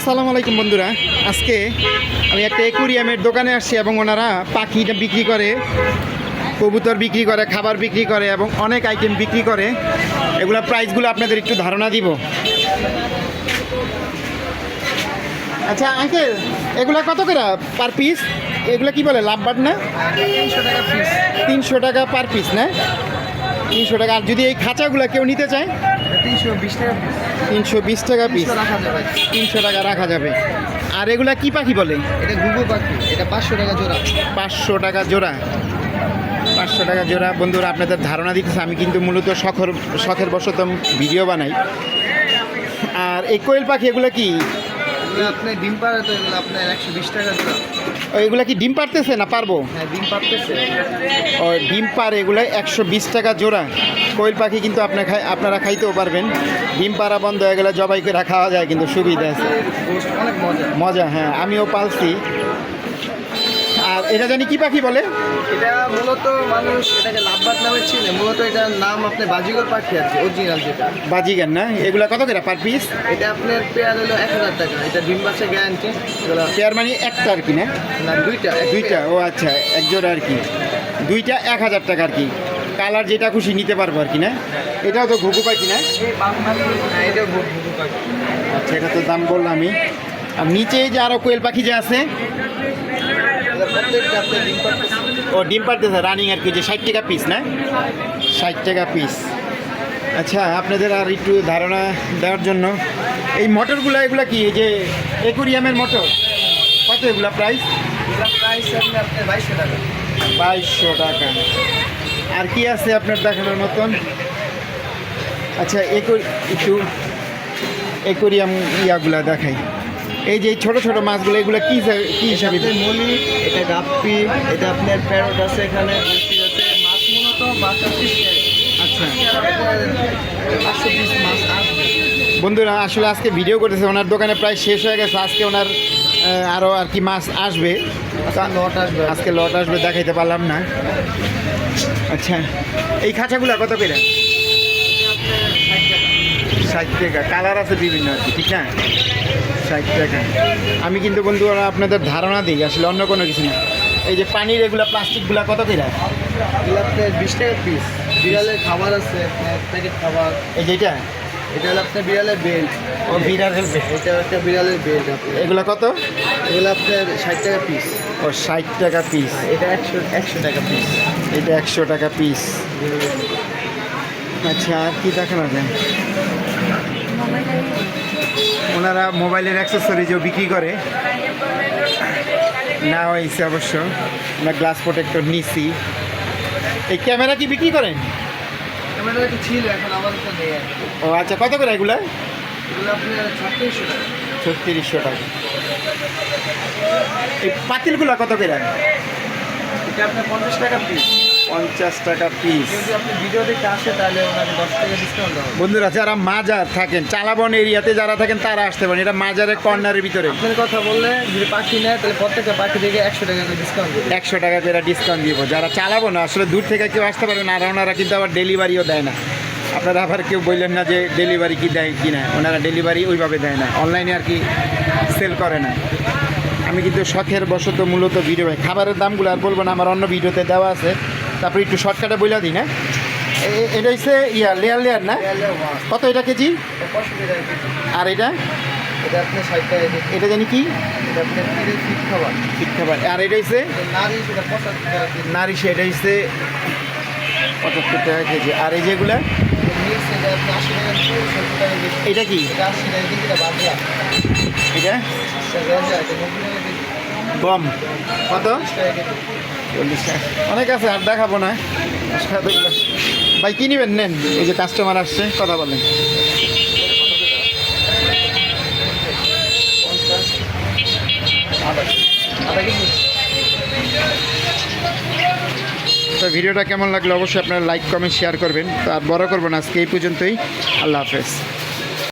আসসালামু আলাইকুম বন্ধুরা, আজকে আমি একটা অ্যাকুরিয়ামের দোকানে আসছি এবং ওনারা পাখিটা বিক্রি করে, কবুতর বিক্রি করে, খাবার বিক্রি করে এবং অনেক আইটেম বিক্রি করে। এগুলা প্রাইসগুলো আপনাদের একটু ধারণা দিব। আচ্ছা আঙ্কেল, এগুলা কত করে পার পিস? এগুলা কি বলে, লাভবার্ড না? 300 টাকা পিস। 300 টাকা পার পিস না? 300 টাকা। আর যদি এই খাঁচাগুলো কেউ নিতে চায়? 320 টাকা পিস। 320 টাকা পিস। 300 রাখা যাবে। 300 টাকা রাখা যাবে। আর এগুলা কি পাখি বলে? এটা ঘুঘু পাখি, এটা 500 টাকা জোড়া। 500 টাকা জোড়া। 500 টাকা জোড়া। বন্ধুরা আপনাদের ধারণা দিতেছে, আমি কিন্তু মূলত শখের বশত ভিডিও বানাই। আর এই কোয়েল পাখি এগুলো কি? আপনি ডিম পাড়ে তো এগুলো আপনার 120 টাকা জোড়া। এগুলা কি ডিম পারতেছে না পারবো? হ্যাঁ, ডিম পাড়তেছে। ও ডিম পারে, এগুলো 120 টাকা জোড়া। কোয়েল পাখি কিন্তু আপনারা খাইতেও পারবেন। ডিম পাড়া বন্ধ হয়ে গেলে জবাই করে খাওয়া যায়, কিন্তু সুবিধা আছে, অনেক মজা মজা। হ্যাঁ, আমিও পালছি। আর এটা জানি কি পাখি বলে? এটা মূলত মানুষ এটাকে লাভবার্ড নামে চিনে। মূলত এটার নাম আপনি বাজিগর পাখি আর কি, অরিজিনাল যেটা। বাজিগার না? এগুলা কত করে পার পিস? এটা আপনার পেয়ার হলো 1000 টাকা। এটা ডিম বাচ্চা গ্যারান্টি। এগুলো পেয়ার মানে একটা আর কি না? না, দুইটা। দুইটা? ও আচ্ছা, এক জোড়া আর কি। দুইটা 1000 টাকা আর কি। কালার যেটা খুশি নিতে পারবো আর কি না? এটাও তো ঘুঘু পাখি না? হ্যাঁ, এটা ঘুঘু পাখি। আচ্ছা, এটা তো দাম বললাম আমি। আর নিচে যে আরও কোয়েল পাখি যে আছে, প্রত্যেকটা আপনি ডিম পাড়তেছে। ও ডিম পারতেছে রানিং আর কি, যে 60 টাকা পিস না? 60 টাকা পিস। আচ্ছা, আপনাদের আর একটু ধারণা দেওয়ার জন্য, এই মোটরগুলো এগুলো কি, এই যে অ্যাকুরিয়ামের মোটর, কত এগুলা প্রাইস? এগুলো প্রাইস আপনার 2200 টাকা। 2200 টাকা। আর কি আছে আপনার দেখানোর মতন? আচ্ছা, একটু অ্যাকুরিয়াম ইয়াগুলা দেখাই। এই যে ছোট ছোট মাছগুলো, এগুলো কি হিসাবে? মলি, এটা গাপ্পি, এটা আপনার প্যারট আছে, এখানে বসি আছে। মাছ মূলত বাচ্চা পিস। আচ্ছা 500 পিস মাছ আসবে। বন্ধুরা, আসলে আজকে ভিডিও করতেছে, ওনার দোকানে প্রায় শেষ হয়ে গেছে। আজকে ওনার আরও আর কি মাছ আসবে, লট আসবে। আজকে লট আসবে, দেখাইতে পারলাম না। আচ্ছা, এই খাঁচাগুলো কত করে? 60 টাকা। কালার আছে বিভিন্ন আর কি, ঠিক না? 60 টাকা। আমি কিন্তু বন্ধুরা আপনাদের ধারণা দিই, আসলে অন্য কোনো কিছু না। এই যে পানির এগুলা প্লাস্টিকগুলা কত করে? এগুলো আপনার 20 টাকা পিস। বিড়ালের খাবার আছে, আপনার প্যাকেট খাবার। এই যে এটা হলো আপনার বিড়ালের বেল্ট। ও বিড়ালের এটা একটা বিড়ালের বেল্ট আপনার। এগুলো কত? এগুলো আপনার 60 টাকা পিস। ও 60 টাকা পিস। এটা 100 টাকা পিস। এটা 100 টাকা পিস। আচ্ছা, আর কি দেখানো যায়? ওনারা মোবাইলের অ্যাক্সেসরিজও বিক্রি করে। না হয়েছে অবশ্য, আমরা গ্লাস প্রোটেক্টর নিছি। এই ক্যামেরা কি বিক্রি করেন? ক্যামেরা একটা ছিল, এখন আমাদের তো নেই আর কি। ও আচ্ছা, কত করে এগুলা? এগুলো আপনার 3600 টাকা। 3600 টাকা। এই পাতিলগুলো কত করে? এটা আপনার 50 টাকা পিস। 50 টাকা পিস। যদি আপনি ভিডিও দেখতে আসে তাহলে ওনাকে 10 টাকা ডিসকাউন্ট দেওয়া হবে। বন্ধুরা, যারা মাজার থাকেন, চালাবন এরিয়াতে যারা থাকেন, তারা আসতে পারেন। এটা মাজারের কর্নারের ভিতরে। আপনার কথা বললে যদি পাখি নেয় তাহলে প্রত্যেকটা পাখি থেকে 100 টাকা করে ডিসকাউন্ট দেবে। 100 টাকা করে ডিসকাউন্ট দিব। যারা চালাবো না, আসলে দূর থেকে কেউ আসতে পারবে না। আর ওনারা কিন্তু আবার ডেলিভারিও দেয় না। আপনারা আবার কেউ বললেন না যে ডেলিভারি কি দেয় কি না। ওনারা ডেলিভারি ওইভাবে দেয় না, অনলাইনে আর কি সেল করে না। আমি কিন্তু শখের বশত মূলত ভিডিও, খাবারের দামগুলো আর বলবো না, আমার অন্য ভিডিওতে দেওয়া আছে। তারপরে একটু শর্টকাটে বইলা দিই না। এটা হচ্ছে লেয়ার না? কত এটা কেজি? 65 টাকা কেজি। আর এটা? এটা আপনার 60 টাকা কেজি। এটা জানি কি? এটা আপনার ফিট খাবার। ঠিক খাবার। আর এটা হচ্ছে নারী, সেটা 75 টাকা কেজি। নারী, সেটা হচ্ছে 75 টাকা কেজি। আর এই যেগুলা, মিক্স, এটা আপনার 80 টাকা কেজি, 70 টাকা কেজি। এটা কি? এটা 80 টাকা কেজি, এটা বাদলা। এটা এটা গেঁজা, এটা 90 টাকা কেজি। গম কত? 40 টাকা কেজি। 40 টাকা। অনেক আছে, আর দেখাবো না। ভাই কি নেবেন? নেন, এই যে কাস্টমার আসছে, কথা বলেন। 50, আধা কেজি। তো ভিডিওটা কেমন লাগলো অবশ্যই আপনারা লাইক কমেন্ট শেয়ার করবেন। তো আর বড় করবো না, আজকে এই পর্যন্তই। আল্লাহ হাফেজ।